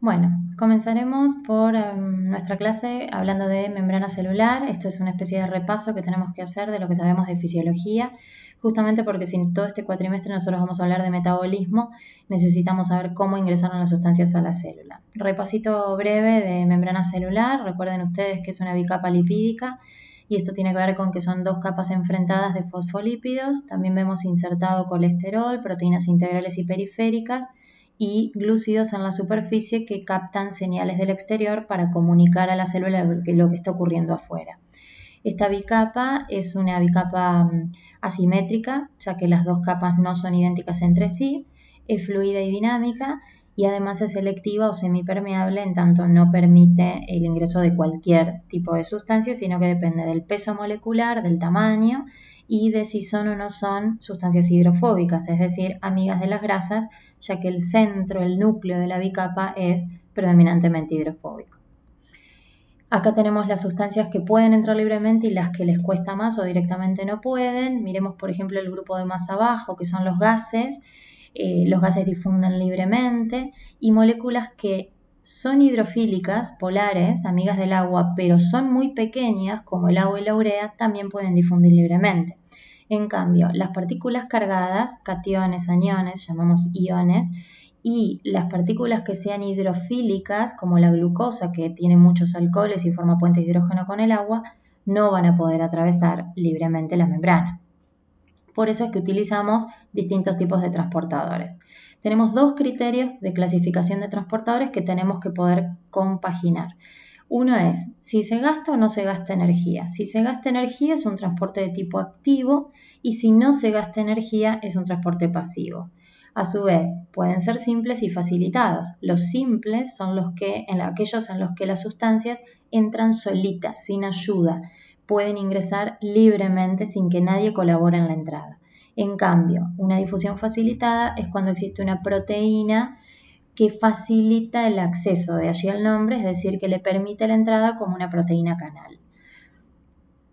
Bueno, comenzaremos por nuestra clase hablando de membrana celular. Esto es una especie de repaso que tenemos que hacer de lo que sabemos de fisiología, justamente porque si todo este cuatrimestre nosotros vamos a hablar de metabolismo, necesitamos saber cómo ingresaron las sustancias a la célula. Repasito breve de membrana celular. Recuerden ustedes que es una bicapa lipídica y esto tiene que ver con que son dos capas enfrentadas de fosfolípidos. También vemos insertado colesterol, proteínas integrales y periféricas y glúcidos en la superficie que captan señales del exterior para comunicar a la célula lo que está ocurriendo afuera. Esta bicapa es una bicapa asimétrica, ya que las dos capas no son idénticas entre sí, es fluida y dinámica y además es selectiva o semipermeable, en tanto no permite el ingreso de cualquier tipo de sustancia, sino que depende del peso molecular, del tamaño y de si son o no son sustancias hidrofóbicas, es decir, amigas de las grasas, ya que el centro, el núcleo de la bicapa es predominantemente hidrofóbico. Acá tenemos las sustancias que pueden entrar libremente y las que les cuesta más o directamente no pueden. Miremos, por ejemplo, el grupo de más abajo, que son los gases. Los gases difunden libremente y moléculas que son hidrofílicas, polares, amigas del agua, pero son muy pequeñas, como el agua y la urea, también pueden difundir libremente. En cambio, las partículas cargadas, cationes, aniones, llamamos iones, y las partículas que sean hidrofílicas, como la glucosa, que tiene muchos alcoholes y forma puente de hidrógeno con el agua, no van a poder atravesar libremente la membrana. Por eso es que utilizamos distintos tipos de transportadores. Tenemos dos criterios de clasificación de transportadores que tenemos que poder compaginar. Uno es si se gasta o no se gasta energía. Si se gasta energía es un transporte de tipo activo y si no se gasta energía es un transporte pasivo. A su vez, pueden ser simples y facilitados. Los simples son aquellos en los que las sustancias entran solitas, sin ayuda. Pueden ingresar libremente sin que nadie colabore en la entrada. En cambio, una difusión facilitada es cuando existe una proteína que facilita el acceso, de allí el nombre, es decir, que le permite la entrada como una proteína canal.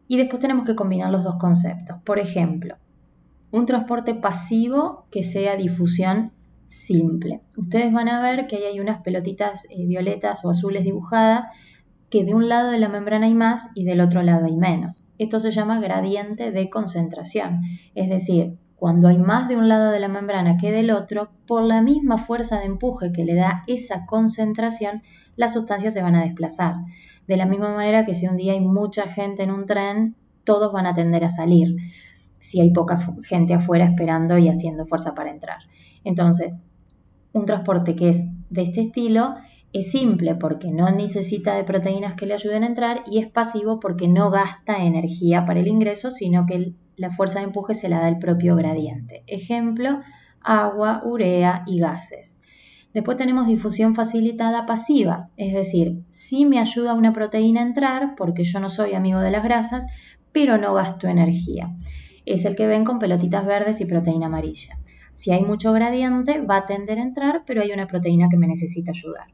Y después tenemos que combinar los dos conceptos. Por ejemplo, un transporte pasivo que sea difusión simple. Ustedes van a ver que ahí hay unas pelotitas violetas o azules dibujadas, que de un lado de la membrana hay más y del otro lado hay menos. Esto se llama gradiente de concentración, es decir, cuando hay más de un lado de la membrana que del otro, por la misma fuerza de empuje que le da esa concentración, las sustancias se van a desplazar. De la misma manera que si un día hay mucha gente en un tren, todos van a tender a salir, si hay poca gente afuera esperando y haciendo fuerza para entrar. Entonces, un transporte que es de este estilo es simple porque no necesita de proteínas que le ayuden a entrar y es pasivo porque no gasta energía para el ingreso, sino que la fuerza de empuje se la da el propio gradiente. Ejemplo, agua, urea y gases. Después tenemos difusión facilitada pasiva, es decir, sí me ayuda una proteína a entrar porque yo no soy amigo de las grasas, pero no gasto energía. Es el que ven con pelotitas verdes y proteína amarilla. Si hay mucho gradiente, va a tender a entrar, pero hay una proteína que me necesita ayudar.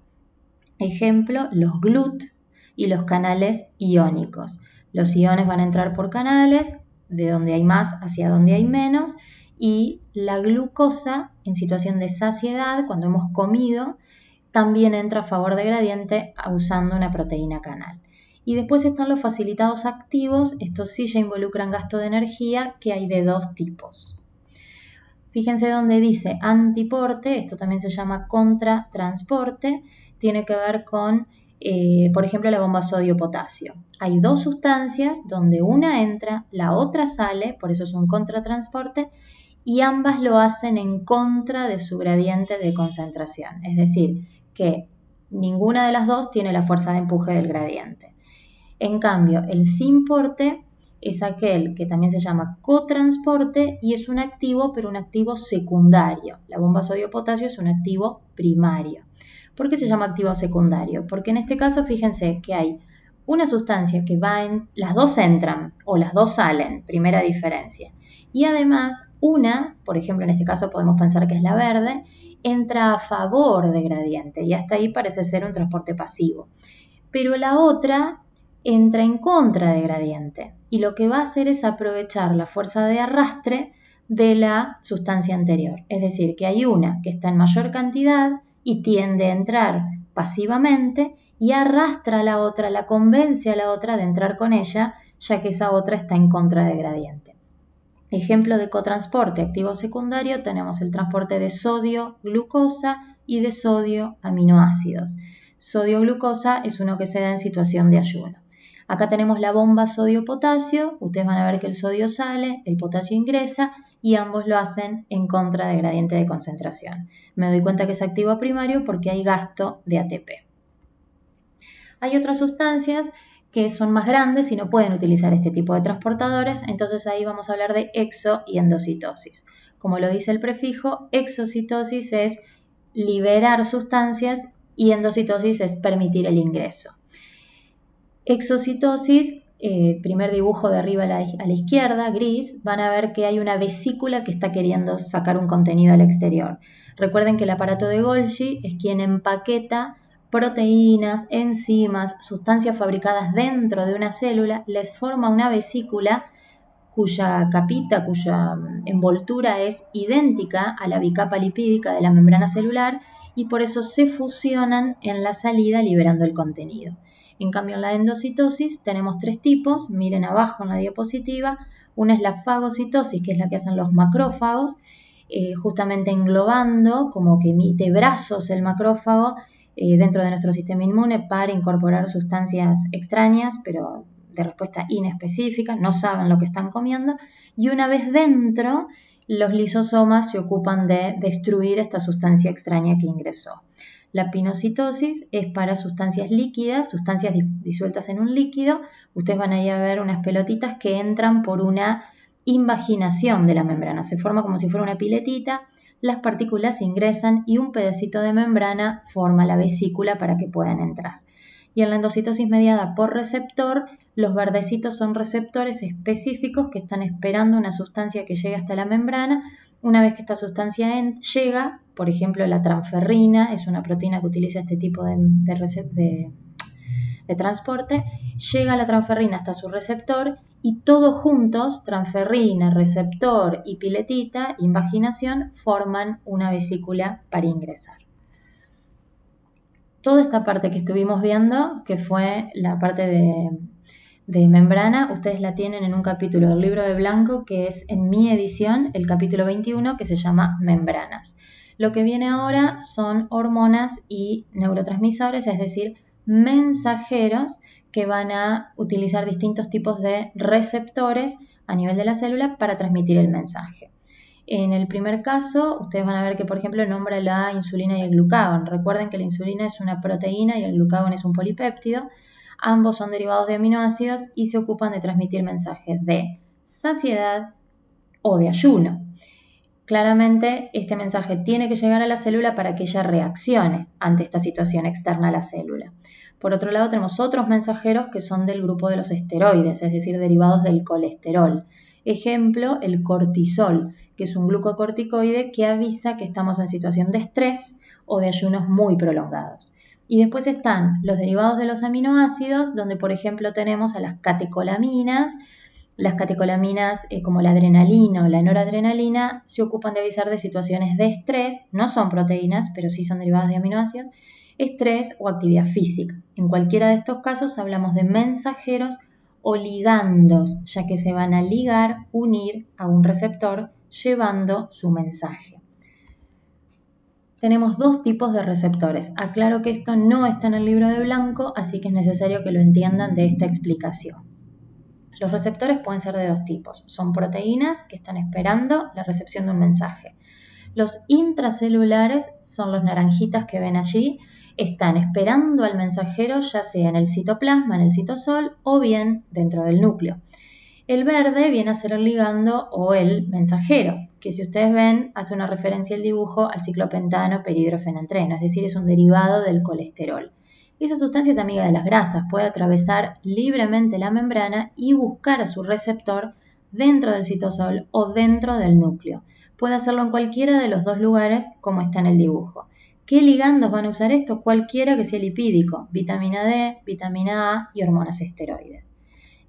Ejemplo, los GLUT y los canales iónicos. Los iones van a entrar por canales, de donde hay más hacia donde hay menos, y la glucosa, en situación de saciedad, cuando hemos comido, también entra a favor de gradiente usando una proteína canal. Y después están los facilitados activos, estos sí ya involucran gasto de energía, que hay de dos tipos. Fíjense donde dice antiporte, esto también se llama contratransporte, tiene que ver con, por ejemplo, la bomba sodio-potasio. Hay dos sustancias donde una entra, la otra sale, por eso es un contratransporte, y ambas lo hacen en contra de su gradiente de concentración, es decir, que ninguna de las dos tiene la fuerza de empuje del gradiente. En cambio, el sin-porte es aquel que también se llama cotransporte y es un activo, pero un activo secundario. La bomba sodio-potasio es un activo primario. ¿Por qué se llama activo secundario? Porque en este caso, fíjense que hay una sustancia que las dos entran o las dos salen, primera diferencia. Y además, una, por ejemplo, en este caso podemos pensar que es la verde, entra a favor de gradiente y hasta ahí parece ser un transporte pasivo. Pero la otra entra en contra de gradiente y lo que va a hacer es aprovechar la fuerza de arrastre de la sustancia anterior. Es decir, que hay una que está en mayor cantidad y tiende a entrar pasivamente y arrastra a la otra, la convence a la otra de entrar con ella, ya que esa otra está en contra de gradiente. Ejemplo de cotransporte activo secundario, tenemos el transporte de sodio-glucosa y de sodio-aminoácidos. Sodio-glucosa es uno que se da en situación de ayuno. Acá tenemos la bomba sodio-potasio, ustedes van a ver que el sodio sale, el potasio ingresa y ambos lo hacen en contra de gradiente de concentración. Me doy cuenta que es activo primario porque hay gasto de ATP. Hay otras sustancias que son más grandes y no pueden utilizar este tipo de transportadores, entonces ahí vamos a hablar de exo y endocitosis. Como lo dice el prefijo, exocitosis es liberar sustancias y endocitosis es permitir el ingreso. Exocitosis, primer dibujo de arriba a la izquierda, gris, van a ver que hay una vesícula que está queriendo sacar un contenido al exterior. Recuerden que el aparato de Golgi es quien empaqueta proteínas, enzimas, sustancias fabricadas dentro de una célula, les forma una vesícula cuya capita, cuya envoltura es idéntica a la bicapa lipídica de la membrana celular y por eso se fusionan en la salida liberando el contenido. En cambio, en la endocitosis tenemos tres tipos, miren abajo en la diapositiva. Una es la fagocitosis, que es la que hacen los macrófagos, justamente englobando, como que emite brazos el macrófago dentro de nuestro sistema inmune para incorporar sustancias extrañas, pero de respuesta inespecífica, no saben lo que están comiendo, y una vez dentro, los lisosomas se ocupan de destruir esta sustancia extraña que ingresó. La pinocitosis es para sustancias líquidas, sustancias disueltas en un líquido. Ustedes van a ir a ver unas pelotitas que entran por una invaginación de la membrana. Se forma como si fuera una piletita, las partículas ingresan y un pedacito de membrana forma la vesícula para que puedan entrar. Y en la endocitosis mediada por receptor, los verdecitos son receptores específicos que están esperando una sustancia que llegue hasta la membrana. Una vez que esta sustancia llega, por ejemplo la transferrina, es una proteína que utiliza este tipo de transporte, llega la transferrina hasta su receptor y todos juntos, transferrina, receptor y piletita, invaginación, forman una vesícula para ingresar. Toda esta parte que estuvimos viendo, que fue la parte de membrana, ustedes la tienen en un capítulo del libro de Blanco, que es en mi edición, el capítulo 21, que se llama Membranas. Lo que viene ahora son hormonas y neurotransmisores, es decir, mensajeros que van a utilizar distintos tipos de receptores a nivel de la célula para transmitir el mensaje. En el primer caso, ustedes van a ver que, por ejemplo, nombra la insulina y el glucagón. Recuerden que la insulina es una proteína y el glucagón es un polipéptido. Ambos son derivados de aminoácidos y se ocupan de transmitir mensajes de saciedad o de ayuno. Claramente, este mensaje tiene que llegar a la célula para que ella reaccione ante esta situación externa a la célula. Por otro lado, tenemos otros mensajeros que son del grupo de los esteroides, es decir, derivados del colesterol. Ejemplo, el cortisol, que es un glucocorticoide que avisa que estamos en situación de estrés o de ayunos muy prolongados. Y después están los derivados de los aminoácidos, donde por ejemplo tenemos a las catecolaminas. Las catecolaminas, como la adrenalina o la noradrenalina, se ocupan de avisar de situaciones de estrés, no son proteínas, pero sí son derivadas de aminoácidos, estrés o actividad física. En cualquiera de estos casos hablamos de mensajeros o ligandos, ya que se van a ligar, unir a un receptor llevando su mensaje. Tenemos dos tipos de receptores. Aclaro que esto no está en el libro de Blanco, así que es necesario que lo entiendan de esta explicación. Los receptores pueden ser de dos tipos. Son proteínas que están esperando la recepción de un mensaje. Los intracelulares son los naranjitas que ven allí, están esperando al mensajero ya sea en el citoplasma, en el citosol o bien dentro del núcleo. El verde viene a ser el ligando o el mensajero, que si ustedes ven hace una referencia el dibujo al ciclopentano perhidrofenantreno, es decir, es un derivado del colesterol. Esa sustancia es amiga de las grasas, puede atravesar libremente la membrana y buscar a su receptor dentro del citosol o dentro del núcleo. Puede hacerlo en cualquiera de los dos lugares como está en el dibujo. ¿Qué ligandos van a usar esto? Cualquiera que sea lipídico, vitamina D, vitamina A y hormonas esteroides.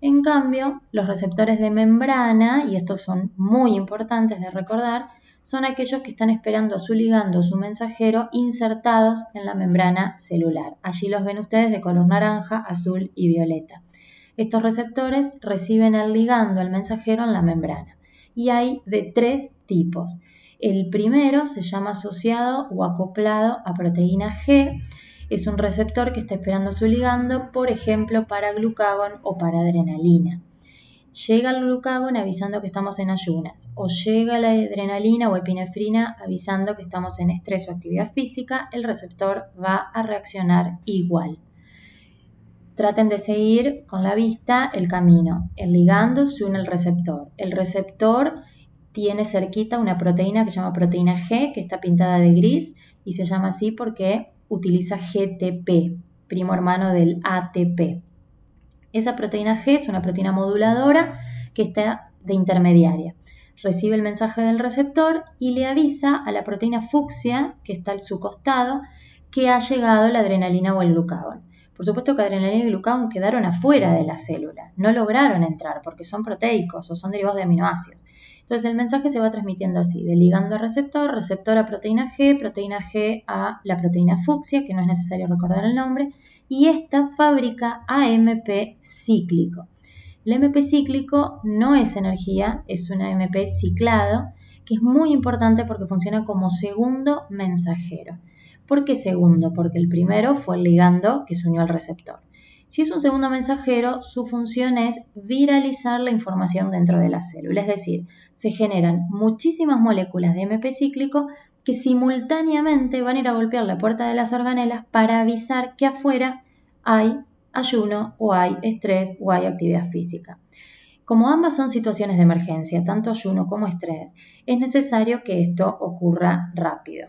En cambio, los receptores de membrana, y estos son muy importantes de recordar, son aquellos que están esperando a su ligando o su mensajero insertados en la membrana celular. Allí los ven ustedes de color naranja, azul y violeta. Estos receptores reciben el ligando, el mensajero en la membrana. Y hay de 3 tipos. El primero se llama asociado o acoplado a proteína G. Es un receptor que está esperando su ligando, por ejemplo, para glucagón o para adrenalina. Llega el glucagón avisando que estamos en ayunas, o llega la adrenalina o epinefrina avisando que estamos en estrés o actividad física, el receptor va a reaccionar igual. Traten de seguir con la vista el camino. El ligando se une al receptor. El receptor tiene cerquita una proteína que se llama proteína G, que está pintada de gris y se llama así porque utiliza GTP, primo hermano del ATP. Esa proteína G es una proteína moduladora que está de intermediaria. Recibe el mensaje del receptor y le avisa a la proteína fucsia, que está a su costado, que ha llegado la adrenalina o el glucagón. Por supuesto que adrenalina y glucagón quedaron afuera de la célula, no lograron entrar porque son proteicos o son derivados de aminoácidos. Entonces el mensaje se va transmitiendo así, de ligando a receptor, receptor a proteína G a la proteína fucsia, que no es necesario recordar el nombre, y esta fabrica AMP cíclico. El AMP cíclico no es energía, es un AMP ciclado, que es muy importante porque funciona como segundo mensajero. ¿Por qué segundo? Porque el primero fue el ligando que se unió al receptor. Si es un segundo mensajero, su función es viralizar la información dentro de la célula, es decir, se generan muchísimas moléculas de AMP cíclico que simultáneamente van a ir a golpear la puerta de las organelas para avisar que afuera hay ayuno o hay estrés o hay actividad física. Como ambas son situaciones de emergencia, tanto ayuno como estrés, es necesario que esto ocurra rápido.